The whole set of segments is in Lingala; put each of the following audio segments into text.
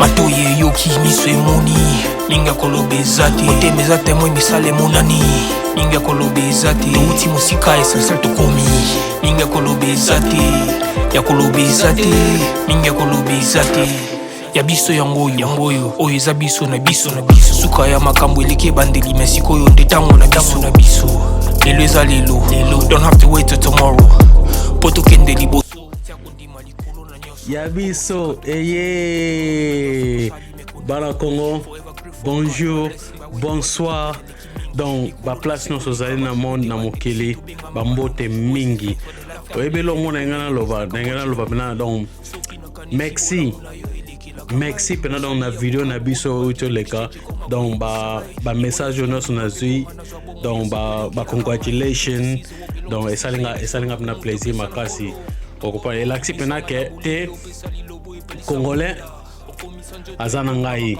matoye yoki miso emoni ninga koloba eza te motema eza te moi misala emonani ninga koloba eza te touti mosika essentiel tokomi ninga koloba eza te ya koloba eza te ninga koloba eza te ya biso yango oyo eza biso na biso suka ya makambo eleki ebandeli me sikoyo nde ntango na biso lelo eza lelo don't have to wait till tomorrow po tokende liboso ya biso eye bana Congo bonjour bonsoir donc ba place nyonso ozali na monde na mokili bambote mingi oyebeli omona ngana loba pena donc merci pena donc na video na biso oyo toleka donc ba message nyonso nazwi donc ba congratulation donc esalinga pena plaisir makasi okopa elaksi pena ke te congolais aza na ngai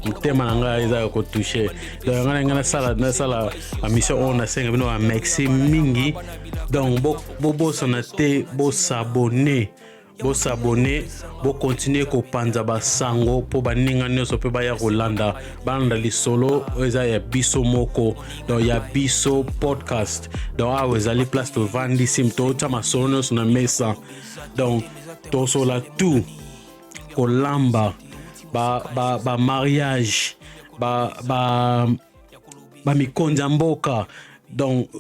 motema na ngai eza kotouche donc ngai nasala mission oyo nasenga bino merci mingi donc bobosana te bosabone bokontinue kopanza basango mpo baninga nyonso mpe baya kolanda balanda lisolo oyo eza ya biso moko donc ya biso podcast donc awa ezali place tovandisi totya masolo nyonso na mesa donc tosola tout kolamba ba mariage ba mikonzi ya mboka donc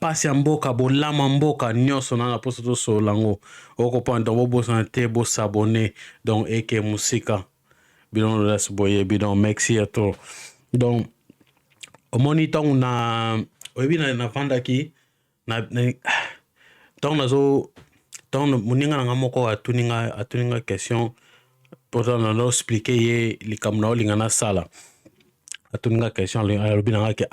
pasi ya mboka bolama mboka nyonso na poso tosola ngo okopana donc bobosana te bosabone donc eke musika bino lolas boye bidon merci à toi donc omoni ntango na oyebi na vandaki na ntango moninga na nga moko atuninga question pourtant na expliquer ye likambo na olinga nasala atuninga question alobi na nga ke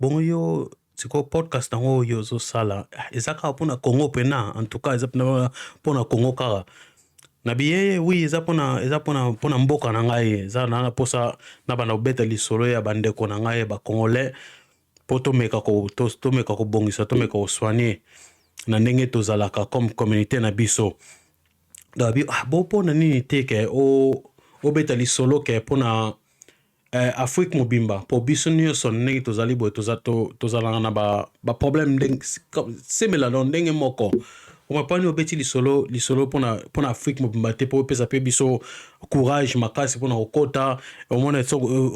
bongo yo siko podcast nango oyo ozosala eza kaka mpona Congo pena en tout cas eza mpona Congo kaka na biye oui eza mpona mboka na ngai eza na posa na bana obeta lisolo ya bandeko na ngai ba congolais po tomeka kobongisa tomeka koswanye na ndenge tozalaka comme communauté na biso dabi mpona nini te ke obeta lisolo ke mpona Afrique mobimba po biso nyonso ndenge tozali boye tozalanga na ba problème ndenge semela na ndenge moko omapani obeti lisolo mpona Afrique mobimba te po opesa pe biso courage makasi mpona kokota omona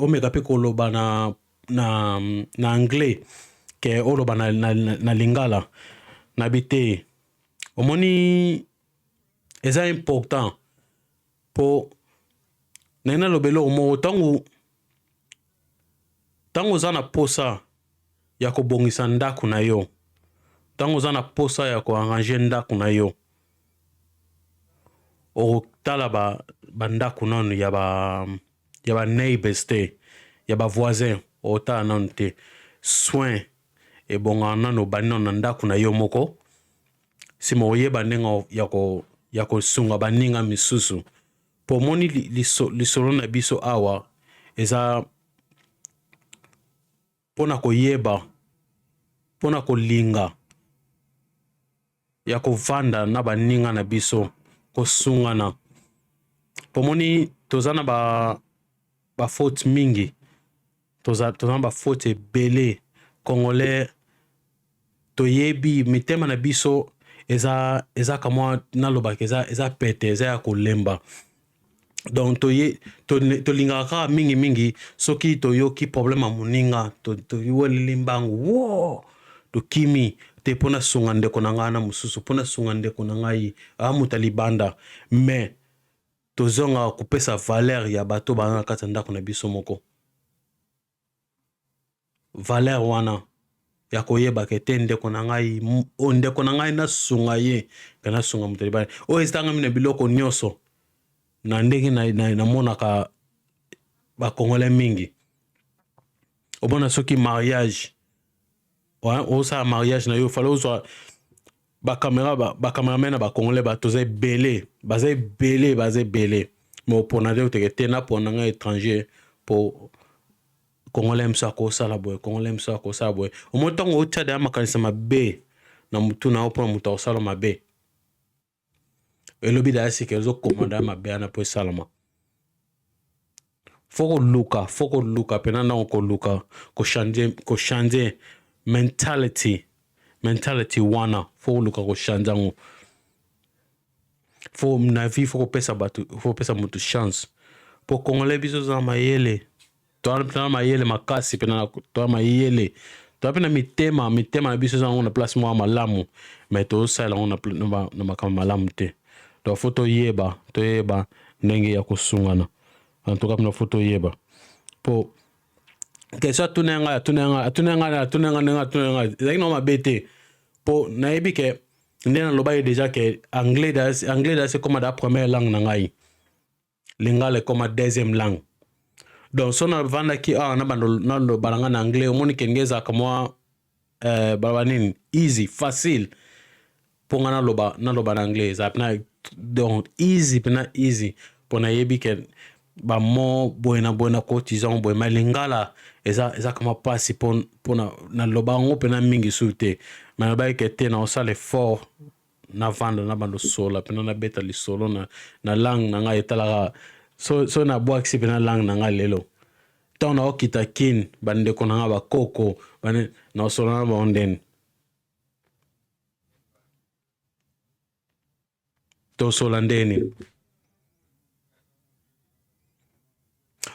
omeka pe koloba na anglais ke oloba na lingala na bite omoni eza important po nena lobelo mo tango oza na posa ya kobongisa ndako na yo ntango oza na posa ya koarrange ndako na yo okotala bandako nano ya ba neighbors te ya bavoisin okotala nano te soin ebongaka nano bani nano na ndako na yo moko nsima oyeba ndenge ya kosunga baninga misusu po moni lisolo na biso awa eza mpona koyeba mpona kolinga ya kovanda na baninga na biso kosungana pomoni toza na bafaute mingi toza na bafaute ebele congolais toyebi mitema na biso eza kamwa nalobaka eza pete eza ya kolemba donc tolingaka kaka mingi soki toyoki problème ya moninga toyeleli mbangu wo tokimi te mpona sunga ndeko na ngai na mosusu mpona sunga ndeko na ngai amuta libanda mais tozongaka kopesa valeur ya bato bana kati ya ndako na biso moko valeur wana ya koyebaka te ndeko na ngai nasunga ye ka nasunga moto libanda oyo ezitangami na biloko nyonso na ndenge namonaka bakongolais mingi obona soki mariage osala mariage na yo fale ozwa bakameramen na bakongolais batoza baza ebele mais opona te oteke te napona nga étranger po congolais mso akosala boye omo ntango otya deya makanisa mabe na mutu na yo mpona moto akosala mabe elobi daya sika ezokomanda ya mabe ana po esalama Foko luka pena na ko luka ko shanje mentality wana foko luka ko shanja ngo fo na vi foko pesa mutu chance po kongole biso za mayele to mayele makasi pena to mayele to pena mitema na biso za na place mo malamu me to sala na makama malamu te to foto yeba ndenge ya kusungana en tout cas pena foto yeba po kesho tunenga ezaki na mabete po nayebi ke nde na loba ye déjà ke anglais da se comme da première langue na ngai lingala comme deuxième langue donc so na vanda ki na bando na lo balanga na anglais omoni ke ngeza kama baba nini easy facile po nga na loba na anglais zapna donc easy po na yebi ke ba mo boina cotisant boy malingala eza kama pasi po na loba ngo pena mingi sute mais ba ke te na osale fort na vanda na bando sola pena na beta li solo na langue na ngai etala so na boaxi pena langue na ngai lelo ton na okita kin bande ko na ba koko bane na solo na bonden to solandeni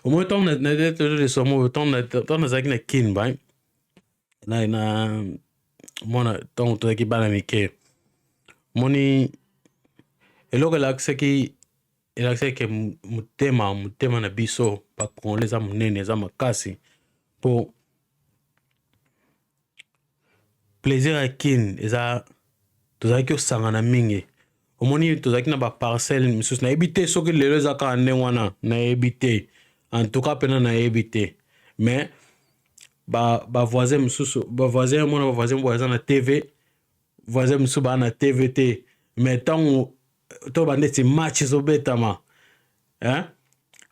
au moins ton na somo ton na zaki na kin bai na mona ton to ki bana mike moni eloko laksaki mutema na biso pa kongole za munene za makasi po plaisir a kin eza tozaki osangana mingi omoni tozaki na ba parcelle misusu na ebite soki lelo eza kaka ndenge wana na ebite en tout cas pena na ebite mais ba voisin misusu ba voisin boza na TV voisin misusu ba na TV te mais tango to ba ndeti match zo betama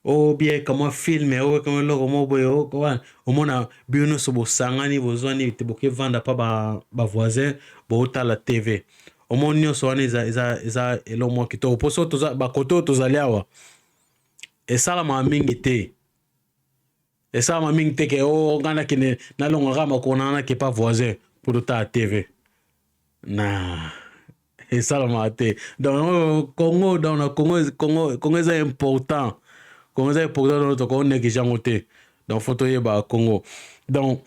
o bien kama filme o kama logo mo boy o kwa omona bino so bosangani bozwani te boke vanda pa ba voisin bo ta la TV omoni so wana eza elo mo kito poso to ba koto to zaliawa esala ma mingi te ke o ngana kine na longa kama kona na ke pa voisin pour ta TV na esala ma te donc Congo c'est important to ko ne ki jangote donc photo yeba Congo donc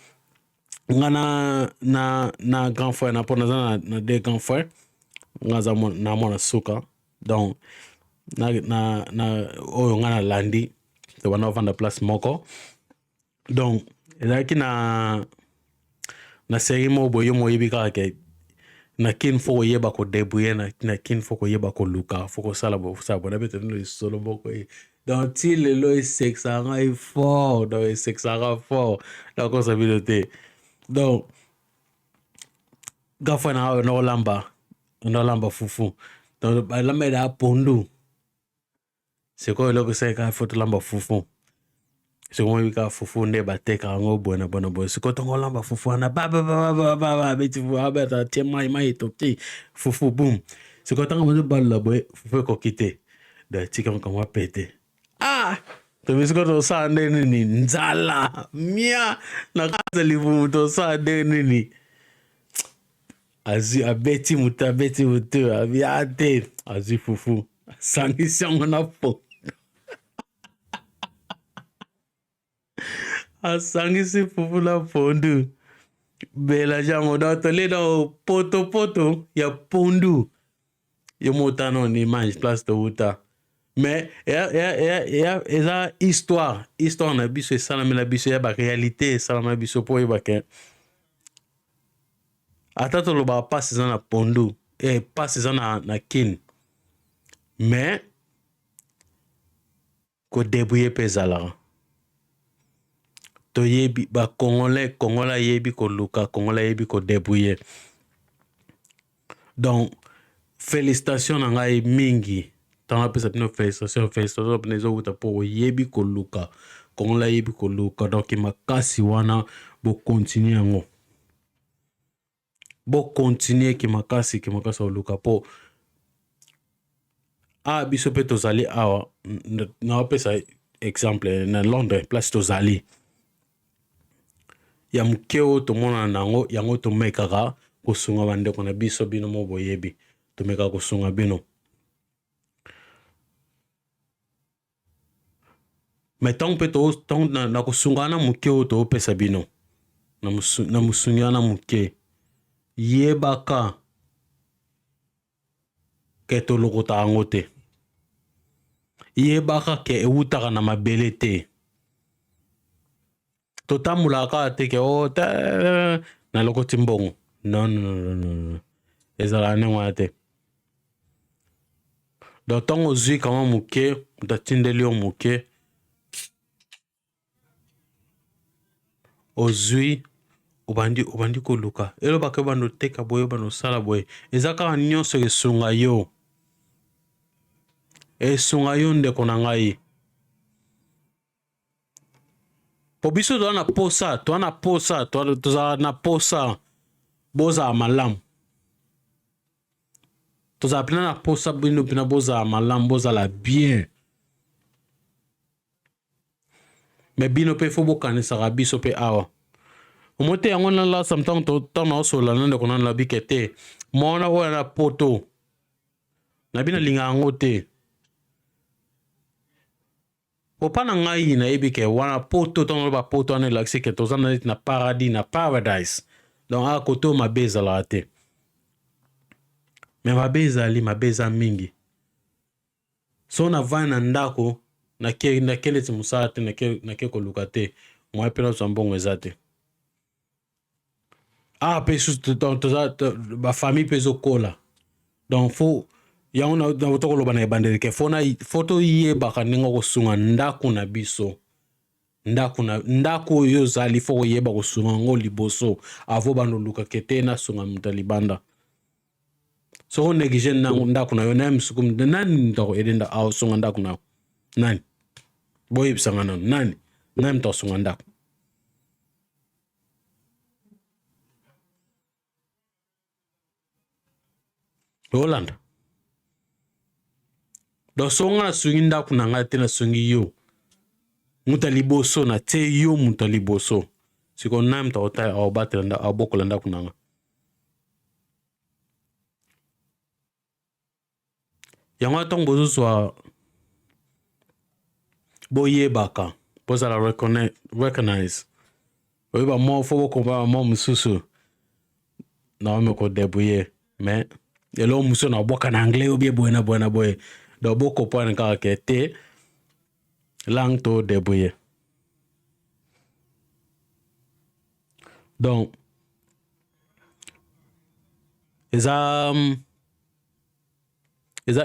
ngana na grand frère na pona na deux grands frères ngaza na mona suka donc na oyo ngana landi to wana vanda place moko donc ezaki na série mo boyo mo yebika ke na kin foko yeba ko débrouiller na kin foko yeba ko luka foko sala bo sa bona bete no solo boko donc ti lelo sexanga fort donc sexanga fort la cosa bilote donc gafa na no lamba fufu donc ba lamba da pondu c'est quoi le que c'est ka foto lamba fufu c'est comment bika fufu nde bateka ngo bona c'est quand on lamba fufu na ba beti abeta tema mai topti fufu boom c'est quand on ba la boy fufu ko kite da tika kama pete to bisko to sa nini nzala mia na kaza livu to sa nini azi abeti mutu abiate azi fufu sangi sango na po asangisi fufu la pondu bela jango da tole da poto ya pondu yo motano ni mange place de uta mais eza histoire na biso esalami na biso ya ba réalité esalami na biso po yeba ke ata toloba pasi eza na pondu pasi eza na kin mais ko débrouiller mpe ezalaka toyebi ba Kongola yebi ko luka Kongola yebi ko débrouiller donc félicitations na ngai mingi tanga pesa pino félicitations pino ezouta po yebi ko luka Kongola yebi ko luka donc makasi wana bo continuer yango bo continuer ki makasi o luka po biso pe tozali awa na pesa exemple na Londres place tozali ya moke oyo tomona nango yango tomekaka kosunga bandeko na biso bino mo boyebi tomekaka kosunga bino me ntango mpe na kosunga wana moke oyo toopesa bino na mosungi wana moke yebaka ke tolokota yango te yebaka ke eutaka na mabele te totambulaka te ke o te nalokoti mbongo non ezalaka ndenge wana te donc ntango ozwi kama moke moto atindeli yo moke ozwi obandi koluka elobaka obanda oteka boye obanda osala boye eza kaka nyonso esunga yo ndeko na ngai po biso toza na posa tozala na posa bozala malamu tozala mpena na posa bino mpena bozala malamu bozala bien me bino mpe fo bokanisaka biso mpe awa omo te yango nalasa ntango naosola na ndeko nano nabike te mona oyo na poto nabi nalinga yango te popa na ngai nayebi ke wana poto ntango naloba poto wana elakisi ke toza na paradis na paradise donc aka kote oyo mabe ezalaka te me mabe eza mingi so navandi na ndako nake neti mosala te nake koluka te mwa mpe nazwa mbongo eza te mpe toza bafamille mpe ezokola donc fo yango na tokoloba na ebandeli ke fo toyebaka ndenge kosunga ndako na biso ndako oyo ozali fo koyeba kosunga yango liboso avo bandolukake te nasunga moto ya libanda soko onéglige ndako na yo naye misuku nani mutako edenda aosunga ndako na yo nani boyebisanga nano nani mutako asunga ndako olanda donc so nga nasungi ndako na ngai te nasungi yo muta liboso na tie yo muta liboso siko naye muta aobatela aobokola ndako na nga yango ntango bozozwa boyebaka bozala recognize oyeba mo fo bokomba mo mosusu naome kodebuye me elo mosusu na oboka na anglais obie boye na boye na boye donc bokopwana kaka ke te langue to debuye donc eza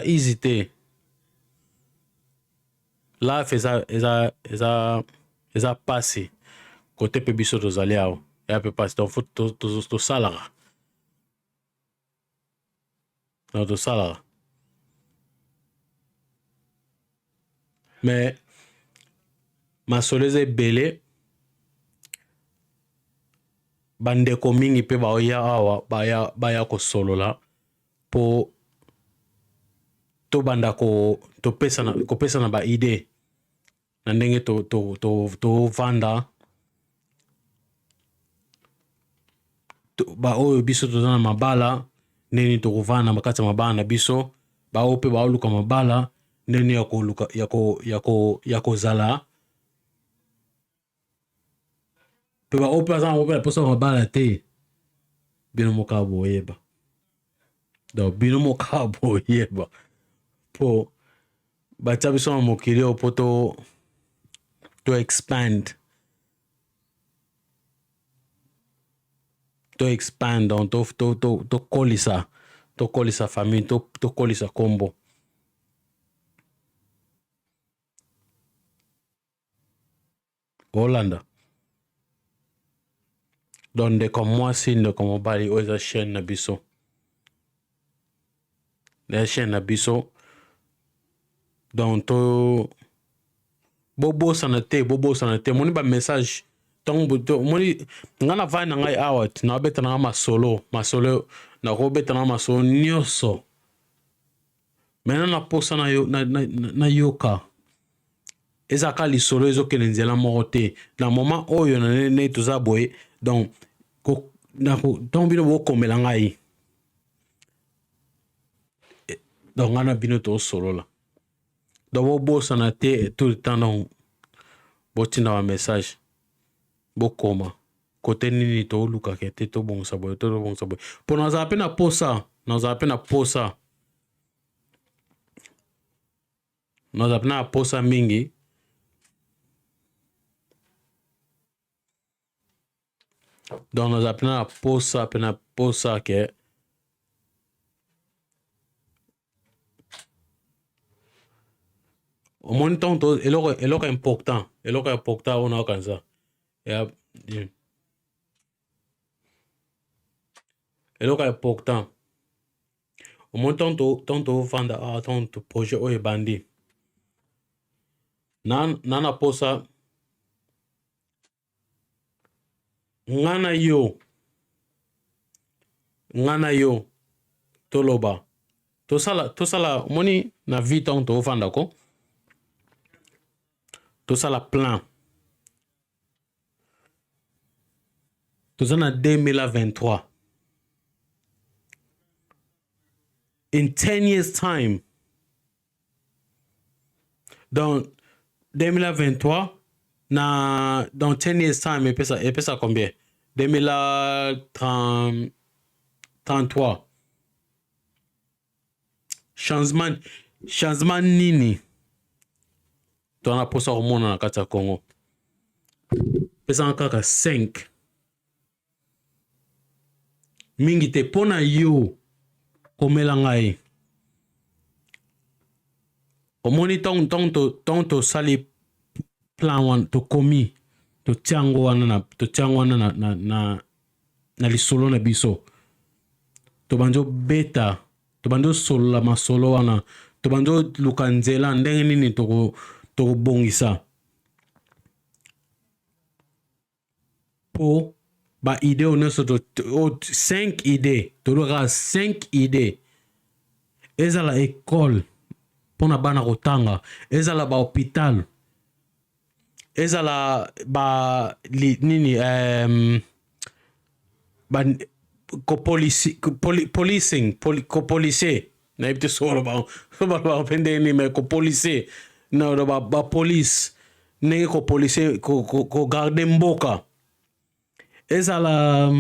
easy te life eza pasi kote mpe biso tozali awa eya mpe pasi donc fo tosalaka tosalaka me masolo eza ebele bandeko mingi mpe baoya awa baya kosolola mpo tobanda kopesana baide na ndenge tovanda baoyo biso toza na mabala ndeni tokovanda na bakati ya mabala na biso baoyo mpe baoluka mabala ndeni ya kozala mpe baoyo mpe baza na posa mabala te bino mokaka boyeba donc bino mokaka boyeba mpo batia biso na mokili oyo mpo to expand donc tokolisa famille tokolisa kombo olanda donc ndeko mwasi ndeko mobali oyo eza chaîne na biso donc bobosana te moni bamessage ntango moni nga na vai na ngai awa naobeta na nga masolo nakobeta na nga masolo nyonso maintenant na posa na yoka ezaka lisolo ezokende nzela moko te na moment oyo na nene toza boye donc donc bino bokomela ngai donc nga na bino tosolola donc bobosana te tout le temps donc botinda ba message bokoma kote nini tolukaka te tobongisa boye mpo nazala mpe na posa nazala mpe na posa mingi donc nazala mpe na posa ke omoni ntongo eloko important oyo naokanisa eloko important omoni ntongo tovanda ntongo projet oyo ebandi na posa nga na yo toloba tosala omoni na vie ntongo tovanda ko tosala plan toza na 2023 in 10 years time dans 2023 dans 10 years time epesa combien 2033 changement nini tona posa komona na kati ya Congo pesanga kaka 5 mingi te pona yo komela ngai omoni tong tosali plan wana tokomi totiango wana na lisolo na biso tobandi obeta tobandi osolola masolo wana tobandi oluka nzela ndenge nini tokobongisa po baide oyo nyonso 5 ide tolukaka 5 ide ezala ekole mpona bana kotanga ezala bahopital ezala kopolisie nayebi te solo bapende nini me kopolisie bapolice ndenge kopolisie kogarde mboka ezala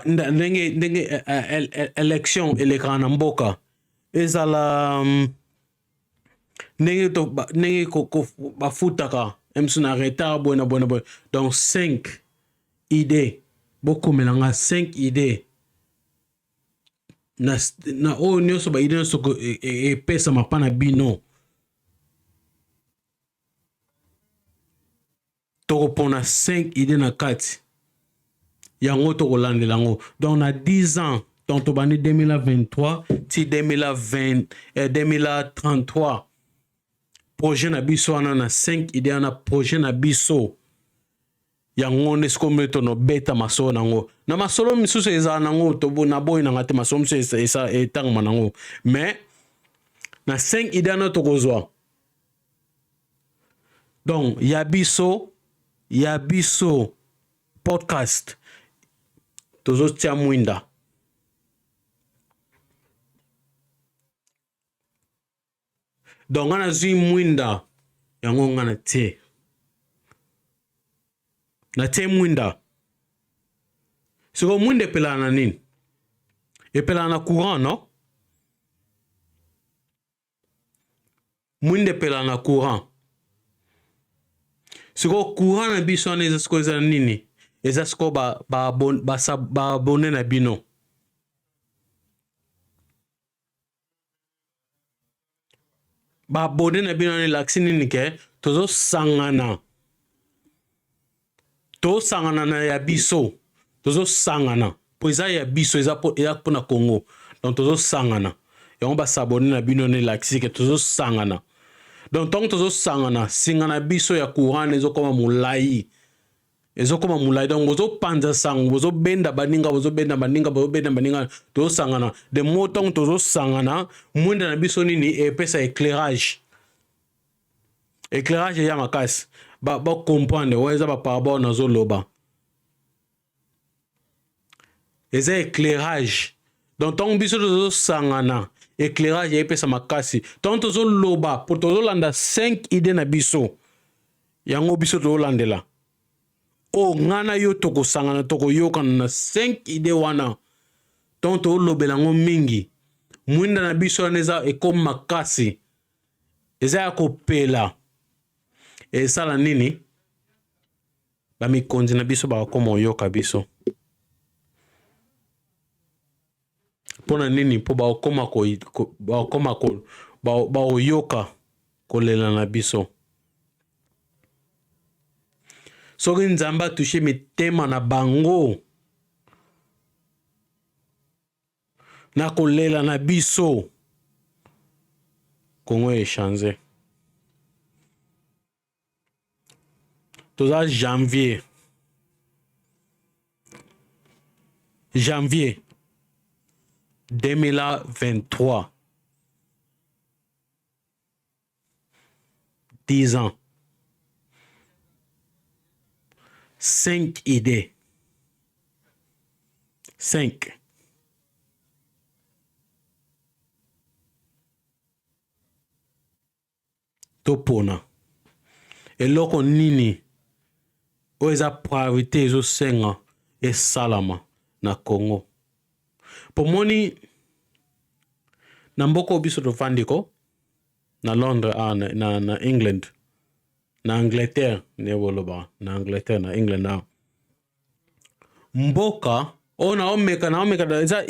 ndenge election elekaka na mboka ezala ndenge bafutaka msu na retard boye na boye donc 5 idée bokomela nga 5 idée na oyo nyonso baide nyonso epesama mpa na bino tokopona 5 idée na kati yango tokolandela yango donc na 10 ans donc tobandi 2023 ti 2033 projet na biso wana na 5 idée wana projet na biso yango nde sikoyo tonobeta masolo nango na masolo misusu ezala nango na boyi nanga te masolo misusu etangama nango mais na 5 idée wana tokozwa donc ya biso podcast tozotia mwinda donc nga nazwi mwinda yango nga na tie mwinda siko mwinda epelana na nini epelana na courant no mwinda epelana na courant siko courant na biso wana eza siko eza na nini eza siko baabone na bino baabone na bino wana elakisi nini ke tozosangana na ya biso tozosangana po eza ya biso eza mpona Congo donc tozosangana yango basabone na bino wana elakisi ke tozosangana donc ntongo tozosangana singa na biso ya courant ezokoma molai ezokoma mulai donc bozopanza sango bozobenda baninga tozosangana de mo ntongo tozosangana mwinda na biso nini epesa éclairage eya makasi bacomprendre oyo eza baparabole nazoloba eza éclairage donc ntongo biso tozosangana éclairage epesa makasi ntongo tozoloba po tozolanda 5 idée na biso yango biso tozolandela o ngana yo tokosangana tokoyokana na 5 idée wana ntongo tozolobela yango mingi mwinda na biso wana eza ekomi makasi eza ya kopela esala nini bamikonzi na biso bakokoma oyoka biso mpona nini mpo bakokoma baoyoka kolela na biso soki nzambe atushe mitema na bango na kolela na biso kongo echange toza janvier 2023 10 ans 5 idées 5 topona eloko nini oyo eza priorité ezosenga esalama na Congo pomoni na mboka biso tovandi ko na Londres na England na Angleterre ne boloba na Angleterre na England na mboka naomeka eza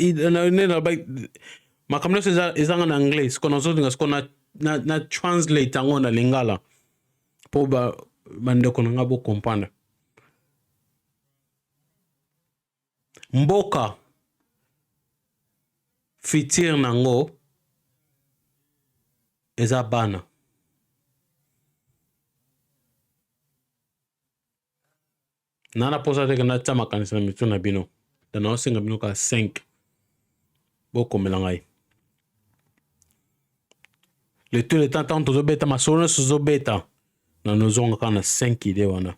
makambo nyonso ezanga na anglais kono zotinga sikona na translate yango na lingala po bandeko na nga bocomprendre mboka fitir nango eza bana nana posa teke natia makanisi na mitu na bino dana osenga bino ka 5 bokomela ngai le tout le temps tant tozobeta masolo nyonso tozobeta na nozonga kaka na 5 idée wana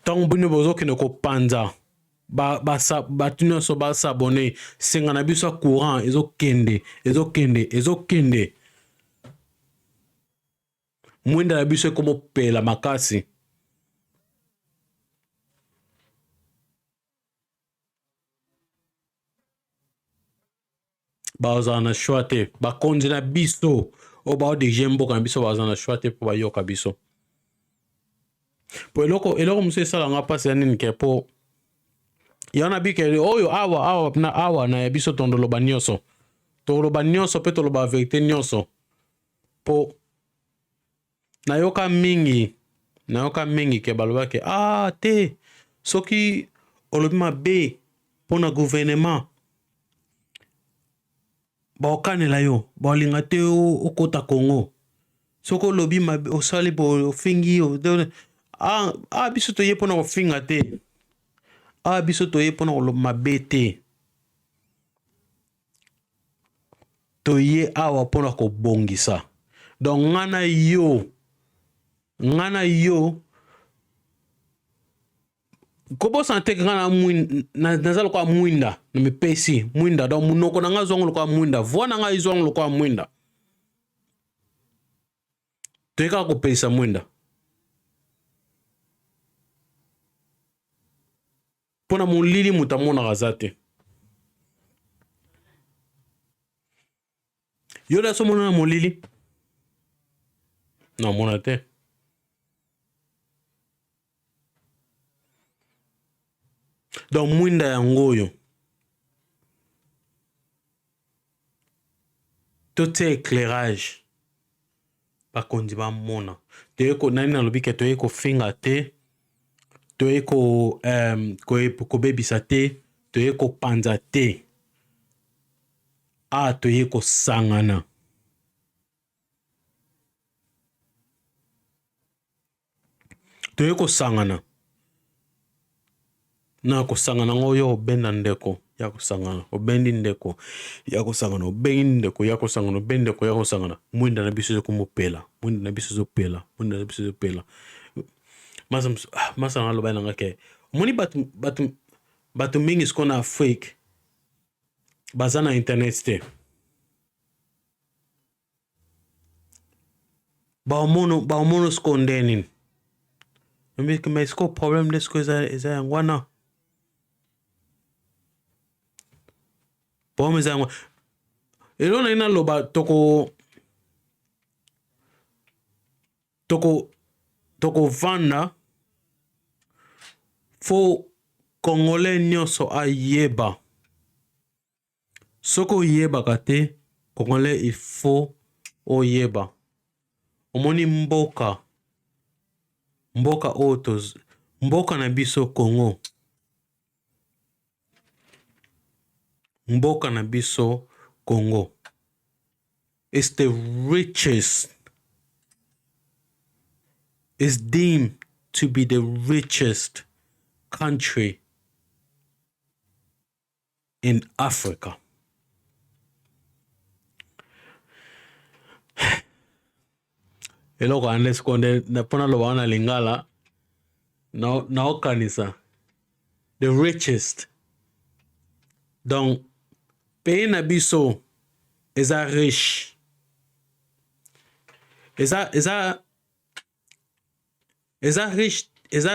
ntango bino bozokende kopanza bato nyonso basabone senga na biso ya courant ezokende mwinda na biso ekomopela makasi bazala na choix te bakonzi na biso oyo baodege mboka na biso bazala na choix te mpo bayoka biso po eloko mosusu esalanga mpasi ya nini ke po yana bike oyo awa na ya biso toloba nyonso mpe toloba verité nyonso po nayoka mingi ke balobaki te soki olobi mabe mpona gouvernement baokanela yo baolinga te okota Congo soki olobi mabe osali ofingi biso toye mpona kofinga te biso toye mpona koloba mabe te toye awa mpona kobongisa donc ngana yo kobosana teke nga naza lokola mwinda na mipesi mwinda donc munoko na nga zwango lokola mwinda voi na nga izwango lokola mwinda toyekaka kopelisa mwinda mpona molili moto amonaka aza te yo da so mona na molili namona te donc mwinda yango oyo totia éclairage bakonzi bamona nani nalobi ke toye kofinga te toye kobebisa te toye kopanza te toye kosangana toye kosangana na kosangana ngo yo obenda ndeko ya kosangana obendi ndeko ya kosangana obengi ndeko ya kosangana obendi ndeko ya kosangana mwinda na biso ezokomopela mwinda na biso ezopela mwinda na biso ezopela masa naloba nanga ke omoni bato mingi siko na Afrique baza na internet te baomono siko nde nini mais siko problème nde siko eza yango wana problème eza yango elo na ina loba toko vanda fo Congolais nyonso ayeba soko oyebaka te Congolais il faut oyeba omoni mboka oyo mboka na biso Congo mboka na biso Congo is the richest is deemed to be the richest country in Africa. Eloko ande skonde na pona lo wana lingala na okanisa the richest. Donc pays na biso eza riche. Eza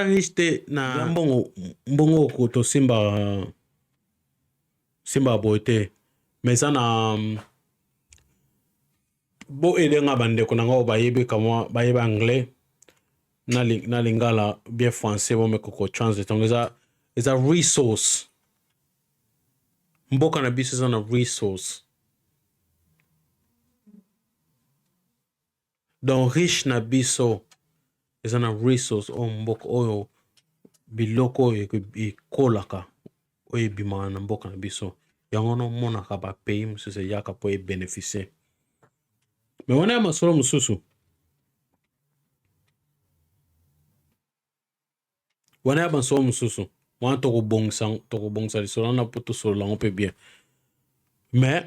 riche te na mbongo ko to simba boite mais eza na bo edenga bandeko na ngo bayebi kama bayebi anglais na lingala bien français bo me ko translate donc eza resource mboka na biso eza na resource donc riche na biso eza na resource o mboka oyo biloko oyo ekolaka oyo ebimaka na mboka na biso yango nomonaka bapays mosusu eyaka mpo ebeneficie me wana ya masolo mosusu wana tokobongisa lisolo wana mpo tosolola yango mpe bien mais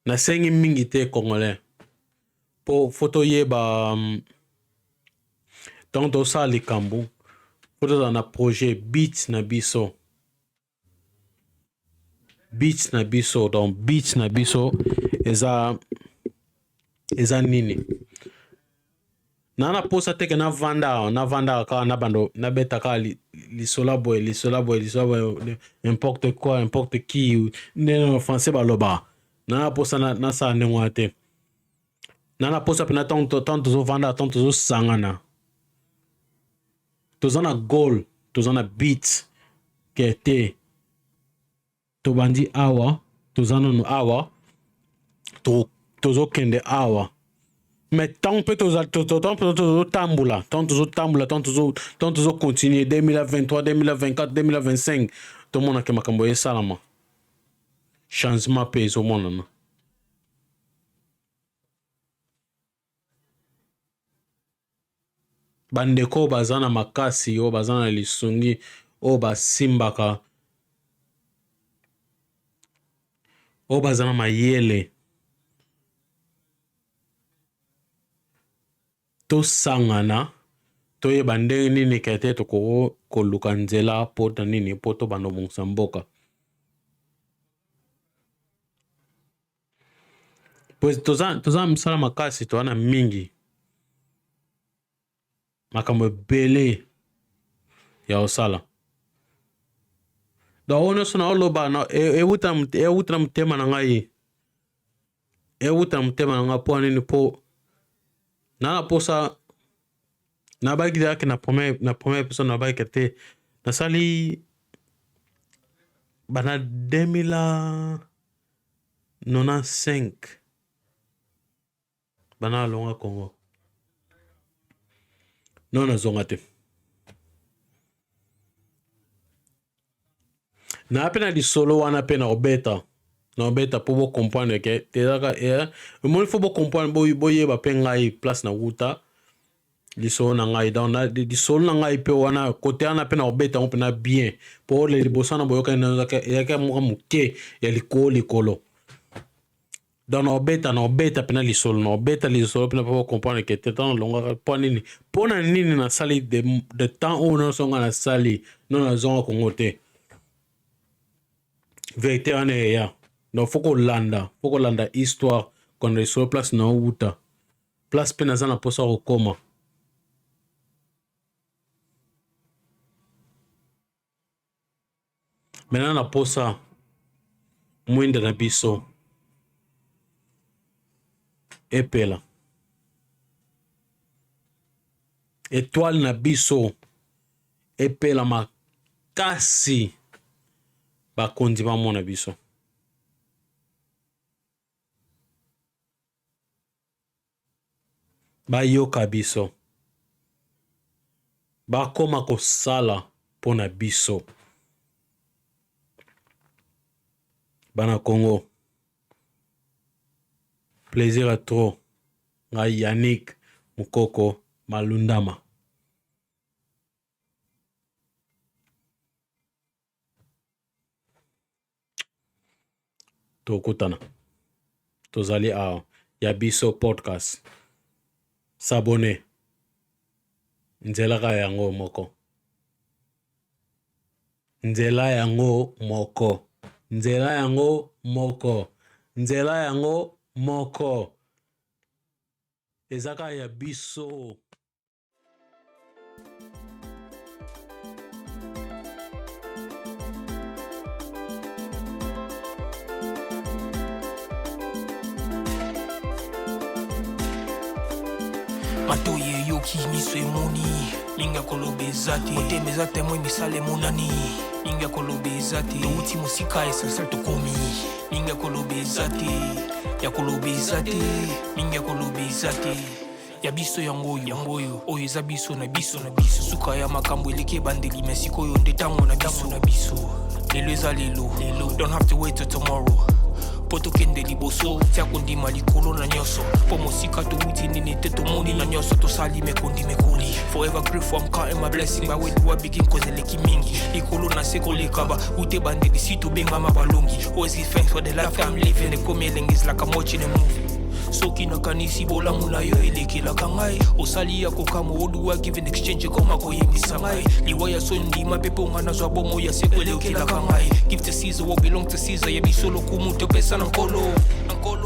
nasengi mingi te Congolais fo toyeba ntango tosala likambo fo tozala na projet bit na biso donc bit na biso eza nini na posa teke na vanda kaka na bando nabeta kaka lisola boye n'importe quoi n'importe qui nde français baloba na posa nasala ndenge wana te na posa pena ntango tozovanda ntango tozosangana toza na goal toza na bit ke te tobandi awa toza nano awa tozokende awa mais tant mpe tozotambola tant tozocontinue 2023 2024 2025 tomonake makambo esalama changement mpe ezomonana bandeko oyo baza na makasi oyo baza na lisungi oyo basimbaka oyo baza na mayele tosangana toyeba ndenge nini kete tokoluka nzela mpo na nini mpo tobanda kobongisa mboka pues toza misala makasi toza na mingi makambo ebele ya kosala donc oyo nyonso naoloba euta na motema na ngai mpo nini mpo na posa nabaki yake na premier episode nabaki te nasali bana 2095 bana alonga Congo non nazonga te na pe na lisolo wana pe na obeta non beta pour vous comprendre que te daka il faut vous comprendre boye ba pengai place na wuta lisolo na ngai donc na lisolo na ngai pe wana côté ana pe na obeta on pe na bien pour le libosana boyoka na ya muke ya likolo donc na obeta pe na lisolo pe na pour comprendre que te dans longa pona nini na sali de temps où non songa na sali non na zonga kongote vérité ane ya donc faut qu'on landa histoire qu'on est sur place na wuta place pe na zana posa kokoma maintenant na posa mwinda na biso epela étoile na biso epela makasi bakonzi bamona biso bayoka biso bakoma kosala mpona biso bana Congo plaisir à trop ngai Yannick Mukoko Malundama tokutana tozali awa ya biso podcast s'abonner nzela ka yango moko nzela yango moko ezaka ya biso matoye yoki miso emoni linga kolobeza te otemeza te moi misale monani linga kolobeza te touti mosika esasel tokomi linga kolobeza te ya kolobeza te linga kolobeza te ya biso yango oyo eza biso na biso suka ya makambo eleki ebandeli me sikoyo nde ntango na biso lelo eza lelo don't have to wait till tomorrow po tokende liboso tia kondima likolo na nyonso po mosika touti nini te tomoni na nyonso tosali mekondi mekoli forever grateful I'm counting my blessing but where do I begin cause eleki mingi likolo na se kolekaba ute bandeli si tobengama balongi always give thanks for the life I'm living ekomi elengis like I'm watching a movie soki nakanisi bolamu na yo elekelaka ngai osali ya kokama oduwa give in exchange koma koyebisa ngai liwa ya so ndima mpe mpo nga nazwa bomo ya seko elekelaka ngai give to Caesar what belong to Caesar yebiso lokumu topesa na nkolo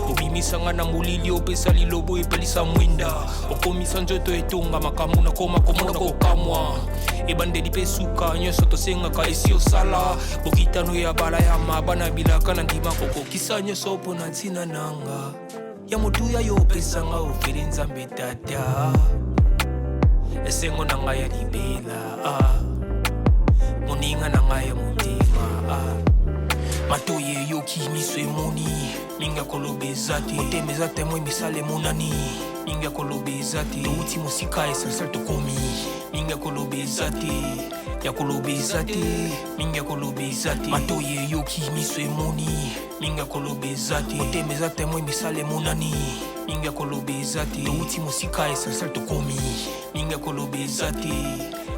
obimisanga na molili opesa lilobo epelisa mwinda okomisa nzoto etonga makambo nakoma komona kokamwa ebandeli mpe suka nyonso tosengaka esi osala bokitano ya bala ya mabana bilaka na ndima kokokisa nyonso mpo na ntina nanga ya motuya yo opesanga ofeli nzambe tata esengo na ngai ya libela moninga na ngai ya motema matoye yoki miso emoni linga kolobeza te otemeza te moi misale monani linga kolobeza te touti mosika esasel tokomi linga kolobeza te ya kolobeza te linga kolobeza te matoye yoki miso emoni linga kolobeza te otemeza te moi misale monani linga kolobeza te touti mosika esasel tokomi linga kolobeza te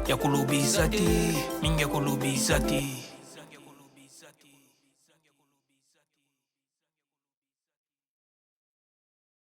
ya kolobeza te linga kolobeza te